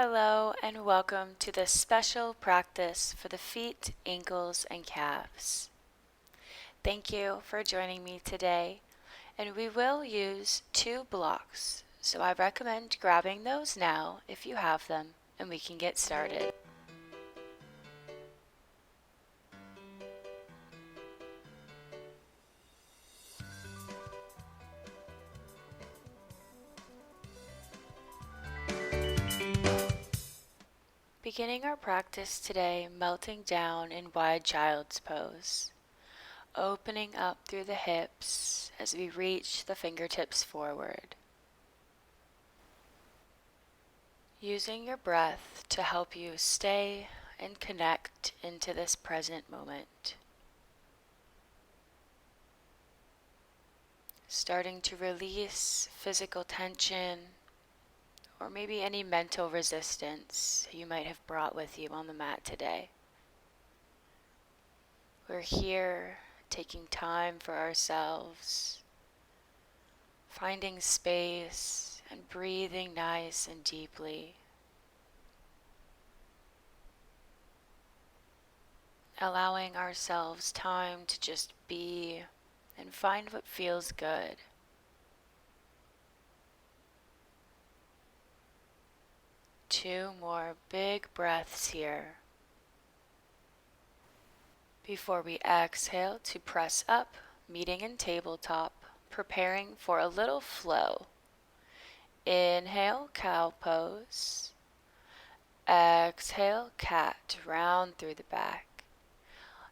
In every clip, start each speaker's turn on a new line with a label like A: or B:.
A: Hello and welcome to this special practice for the feet, ankles, and calves. Thank you for joining me today, and we will use 2 blocks, so I recommend grabbing those now if you have them, and we can get started. Beginning our practice today, melting down in wide child's pose, opening up through the hips as we reach the fingertips forward. Using your breath to help you stay and connect into this present moment. Starting to release physical tension or maybe any mental resistance you might have brought with you on the mat today. We're here taking time for ourselves, finding space and breathing nice and deeply. Allowing ourselves time to just be and find what feels good. Two more big breaths here before we exhale to press up, meeting in tabletop, preparing for a little flow. Inhale, cow pose. Exhale, cat, round through the back.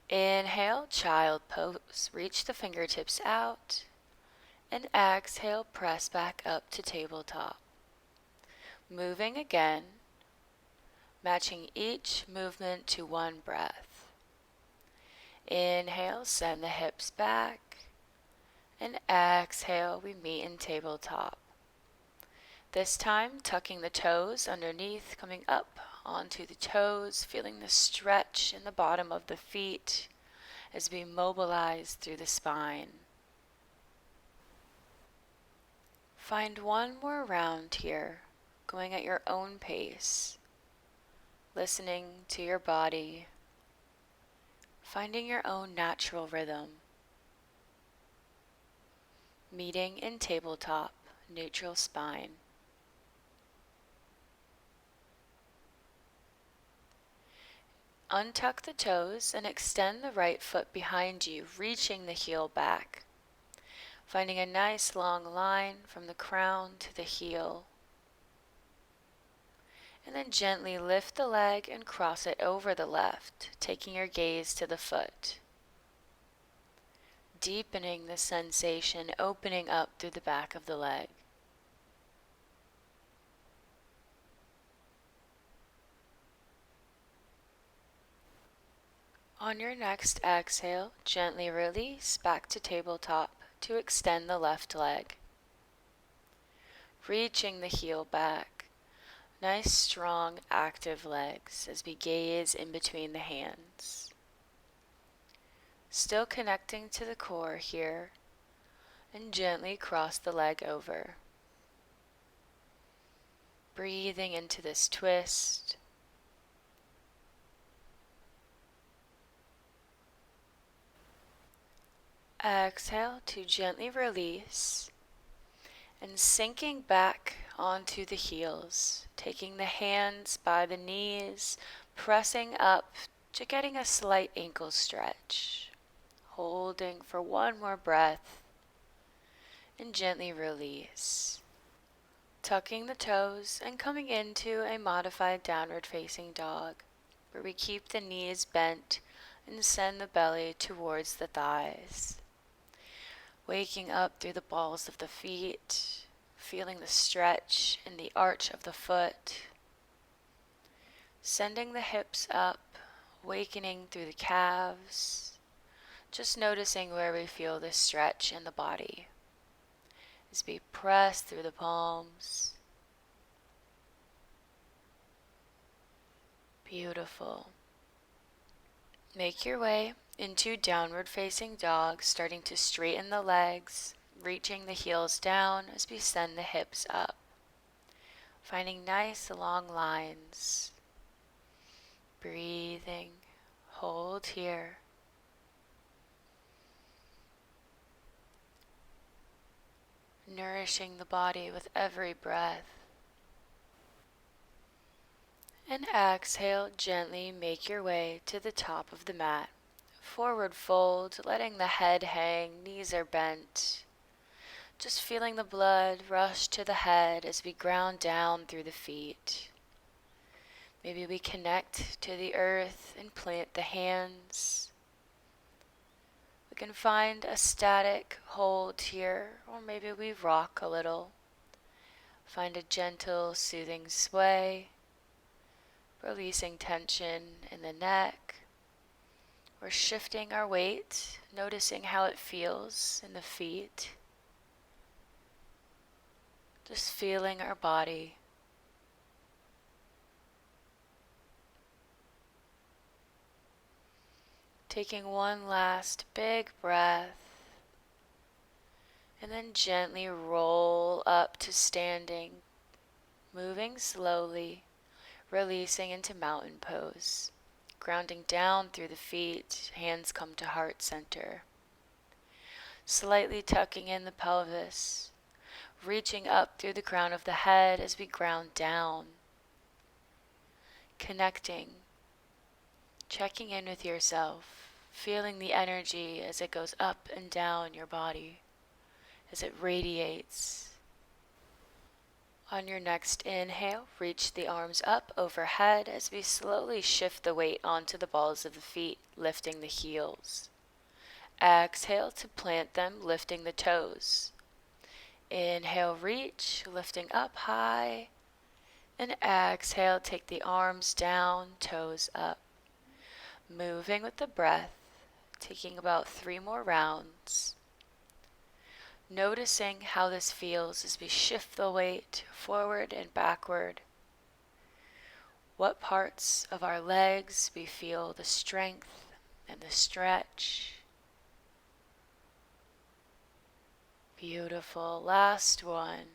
A: Inhale, child pose, reach the fingertips out. And exhale, press back up to tabletop. Moving again, matching each movement to one breath. Inhale, send the hips back. And exhale, we meet in tabletop. This time, tucking the toes underneath, coming up onto the toes, feeling the stretch in the bottom of the feet as we mobilize through the spine. Find one more round here, going at your own pace, listening to your body, finding your own natural rhythm. Meeting in tabletop, neutral spine. Untuck the toes and extend the right foot behind you, reaching the heel back. Finding a nice long line from the crown to the heel. And then gently lift the leg and cross it over the left, taking your gaze to the foot. Deepening the sensation, opening up through the back of the leg. On your next exhale, gently release back to tabletop to extend the left leg. Reaching the heel back. Nice, strong, active legs as we gaze in between the hands. Still connecting to the core here, and gently cross the leg over. Breathing into this twist. Exhale to gently release and sinking back onto the heels, taking the hands by the knees, pressing up to getting a slight ankle stretch, holding for one more breath and gently release. Tucking the toes and coming into a modified downward facing dog, where we keep the knees bent and send the belly towards the thighs. Waking up through the balls of the feet, feeling the stretch in the arch of the foot. Sending the hips up, awakening through the calves. Just noticing where we feel this stretch in the body. As we press through the palms. Beautiful. Make your way into downward facing dog, starting to straighten the legs, reaching the heels down as we send the hips up. finding nice long lines. Breathing, hold here. Nourishing the body with every breath. And exhale, gently make your way to the top of the mat. Forward fold, letting the head hang, knees are bent. Just feeling the blood rush to the head as we ground down through the feet. Maybe we connect to the earth and plant the hands. We can find a static hold here, or maybe we rock a little. Find a gentle, soothing sway, releasing tension in the neck. We're shifting our weight, noticing how it feels in the feet. Just feeling our body. Taking one last big breath, and then gently roll up to standing, moving slowly, releasing into mountain pose. Grounding down through the feet, hands come to heart center. Slightly tucking in the pelvis, reaching up through the crown of the head as we ground down. Connecting, checking in with yourself, feeling the energy as it goes up and down your body, as it radiates. On your next inhale, reach the arms up overhead as we slowly shift the weight onto the balls of the feet, lifting the heels. Exhale to plant them, lifting the toes. Inhale, reach, lifting up high. And exhale, take the arms down, toes up. Moving with the breath, taking about 3 more rounds. Noticing how this feels as we shift the weight forward and backward. What parts of our legs we feel the strength and the stretch. Beautiful. Last one.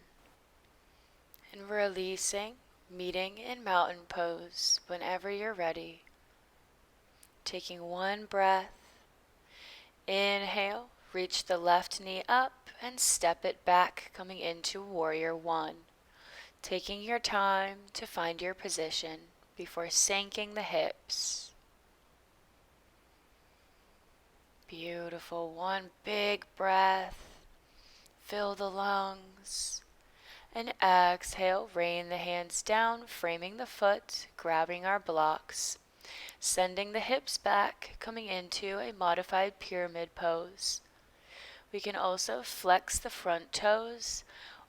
A: And releasing, meeting in mountain pose whenever you're ready. Taking one breath. Inhale, reach the left knee up and step it back, coming into warrior one. Taking your time to find your position before sinking the hips. Beautiful. One big breath. Fill the lungs. And exhale, rain the hands down, framing the foot, grabbing our blocks. Sending the hips back, coming into a modified pyramid pose. We can also flex the front toes,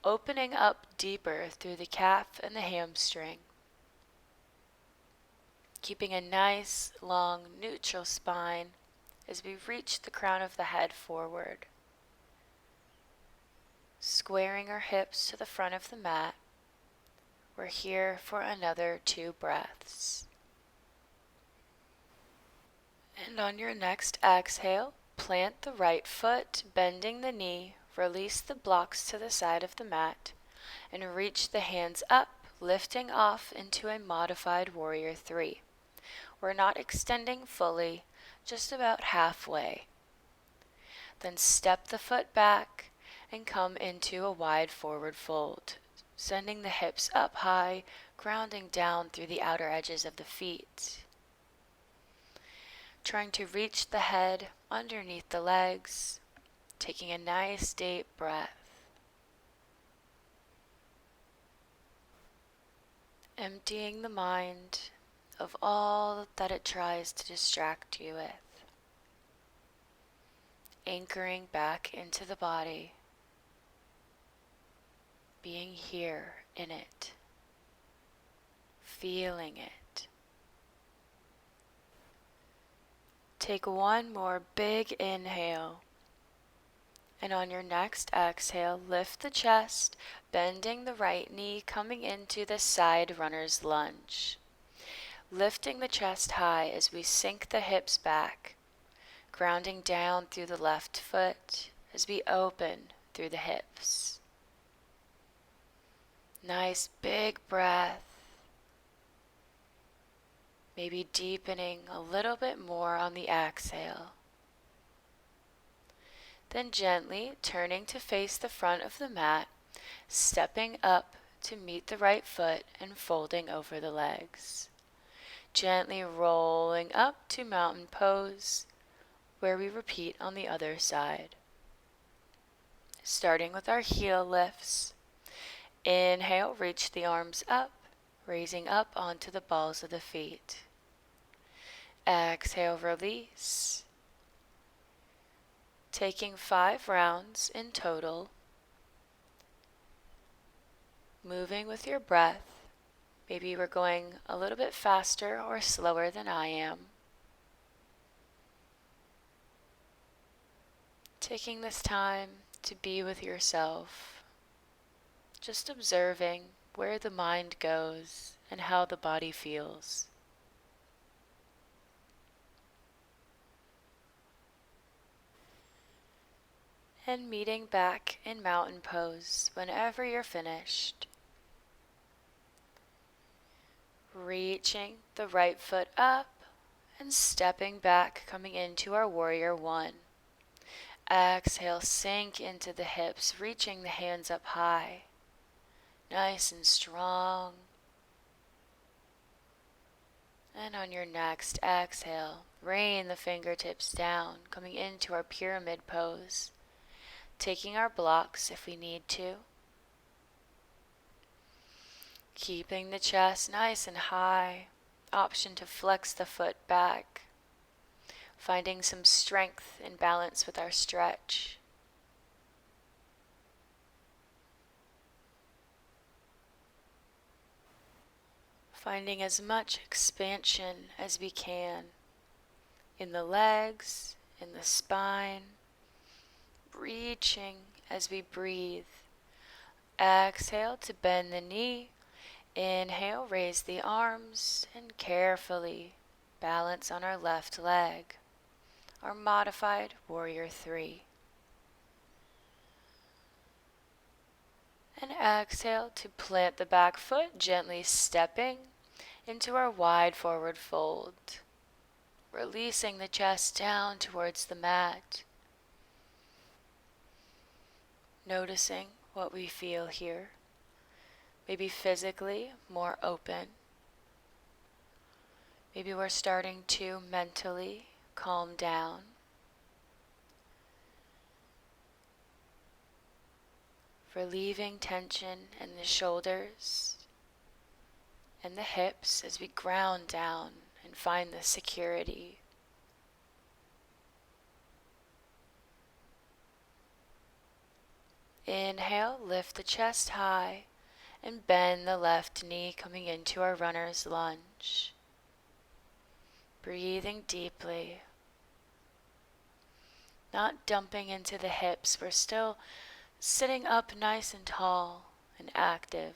A: opening up deeper through the calf and the hamstring. Keeping a nice, long, neutral spine as we reach the crown of the head forward. Squaring our hips to the front of the mat. We're here for another 2 breaths. And on your next exhale, plant the right foot, bending the knee, release the blocks to the side of the mat, and reach the hands up, lifting off into a modified warrior 3. We're not extending fully, just about halfway. Then step the foot back and come into a wide forward fold, sending the hips up high, grounding down through the outer edges of the feet. Trying to reach the head underneath the legs, taking a nice deep breath. Emptying the mind of all that it tries to distract you with. Anchoring back into the body, being here in it, feeling it. Take one more big inhale, and on your next exhale, lift the chest, bending the right knee, coming into the side runner's lunge. Lifting the chest high as we sink the hips back, grounding down through the left foot as we open through the hips. Nice big breath. Maybe deepening a little bit more on the exhale. Then gently turning to face the front of the mat, stepping up to meet the right foot and folding over the legs. Gently rolling up to mountain pose, where we repeat on the other side. Starting with our heel lifts. Inhale, reach the arms up, raising up onto the balls of the feet. Exhale, release. Taking 5 rounds in total. Moving with your breath. Maybe we're going a little bit faster or slower than I am. Taking this time to be with yourself. Just observing where the mind goes and how the body feels. And meeting back in mountain pose whenever you're finished. Reaching the right foot up and stepping back, coming into our warrior one. Exhale, sink into the hips, reaching the hands up high. Nice and strong. And on your next exhale, rain the fingertips down, coming into our pyramid pose. Taking our blocks if we need to. Keeping the chest nice and high. Option to flex the foot back. Finding some strength and balance with our stretch. Finding as much expansion as we can in the legs, in the spine. Reaching as we breathe. Exhale to bend the knee. Inhale, raise the arms, and carefully balance on our left leg. Our modified warrior 3. And exhale to plant the back foot, gently stepping into our wide forward fold. Releasing the chest down towards the mat. Noticing what we feel here. Maybe physically more open. Maybe we're starting to mentally calm down. Relieving tension in the shoulders and the hips as we ground down and find the security. Inhale, lift the chest high and bend the left knee, coming into our runner's lunge. Breathing deeply. Not dumping into the hips, we're still sitting up nice and tall and active.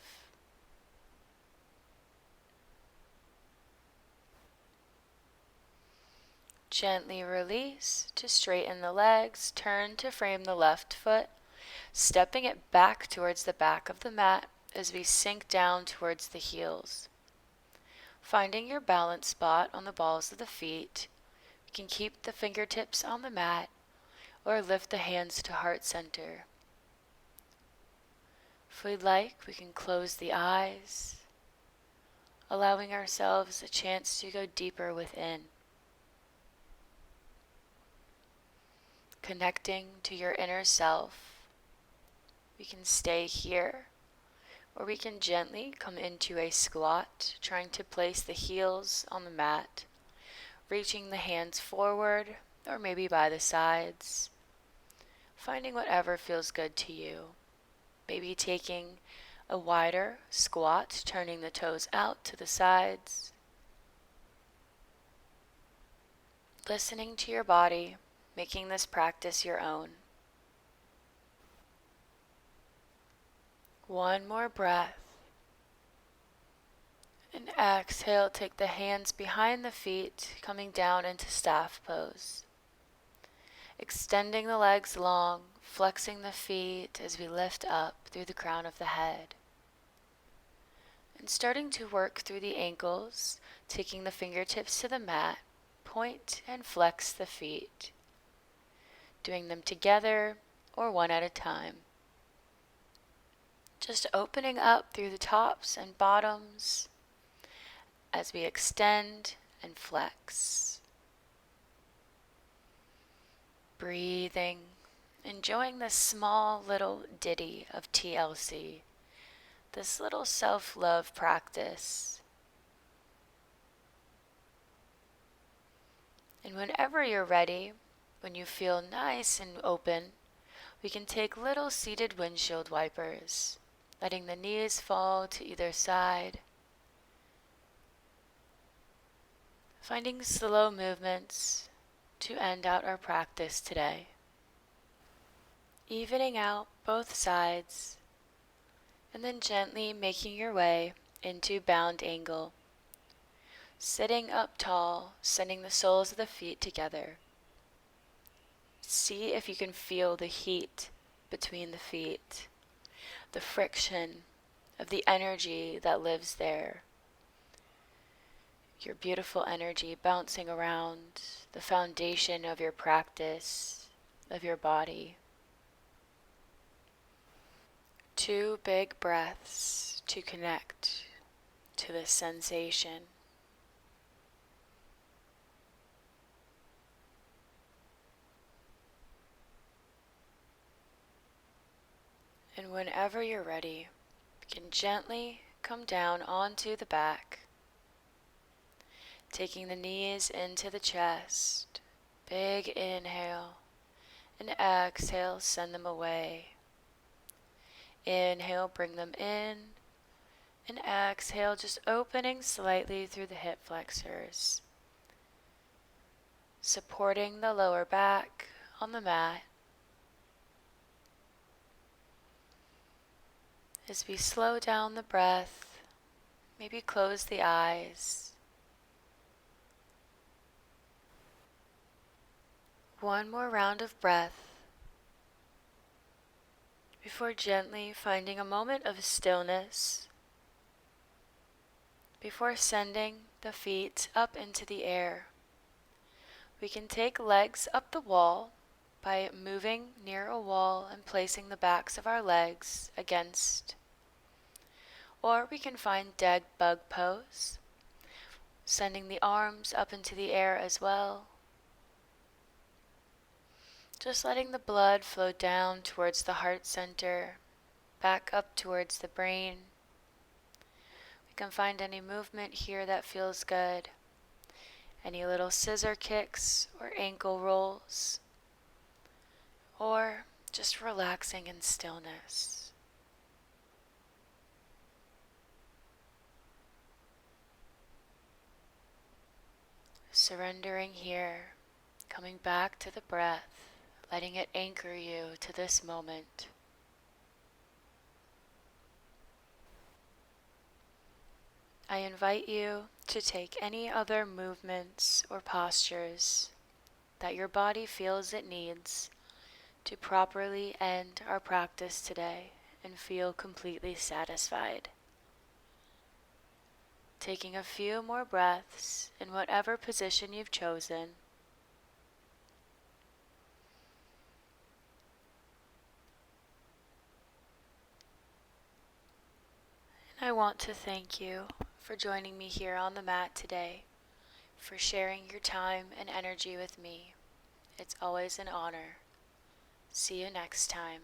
A: Gently release to straighten the legs, turn to frame the left foot, stepping it back towards the back of the mat as we sink down towards the heels. Finding your balance spot on the balls of the feet, you can keep the fingertips on the mat or lift the hands to heart center. If we'd like, we can close the eyes, allowing ourselves a chance to go deeper within. Connecting to your inner self. We can stay here, or we can gently come into a squat, trying to place the heels on the mat, reaching the hands forward, or maybe by the sides, finding whatever feels good to you. Maybe taking a wider squat, turning the toes out to the sides. Listening to your body, making this practice your own. One more breath. And exhale, take the hands behind the feet, coming down into staff pose. Extending the legs long, flexing the feet as we lift up through the crown of the head. And starting to work through the ankles, taking the fingertips to the mat, point and flex the feet, doing them together or one at a time. Just opening up through the tops and bottoms as we extend and flex. Breathing, enjoying this small little ditty of TLC, this little self-love practice. And whenever you're ready, when you feel nice and open, we can take little seated windshield wipers, letting the knees fall to either side. Finding slow movements to end out our practice today. Evening out both sides, and then gently making your way into bound angle. Sitting up tall, sending the soles of the feet together. See if you can feel the heat between the feet, the friction of the energy that lives there. Your beautiful energy bouncing around the foundation of your practice, of your body. 2 big breaths to connect to this sensation. And whenever you're ready, you can gently come down onto the back, taking the knees into the chest. Big inhale, and exhale, send them away. Inhale, bring them in, and exhale, just opening slightly through the hip flexors, supporting the lower back on the mat. As we slow down the breath, maybe close the eyes. One more round of breath before gently finding a moment of stillness, before sending the feet up into the air. We can take legs up the wall by moving near a wall and placing the backs of our legs against. Or we can find dead bug pose, sending the arms up into the air as well. Just letting the blood flow down towards the heart center, back up towards the brain. We can find any movement here that feels good. Any little scissor kicks or ankle rolls. Or just relaxing in stillness. Surrendering here, coming back to the breath, letting it anchor you to this moment. I invite you to take any other movements or postures that your body feels it needs to properly end our practice today and feel completely satisfied. Taking a few more breaths in whatever position you've chosen. And I want to thank you for joining me here on the mat today, for sharing your time and energy with me. It's always an honor. See you next time.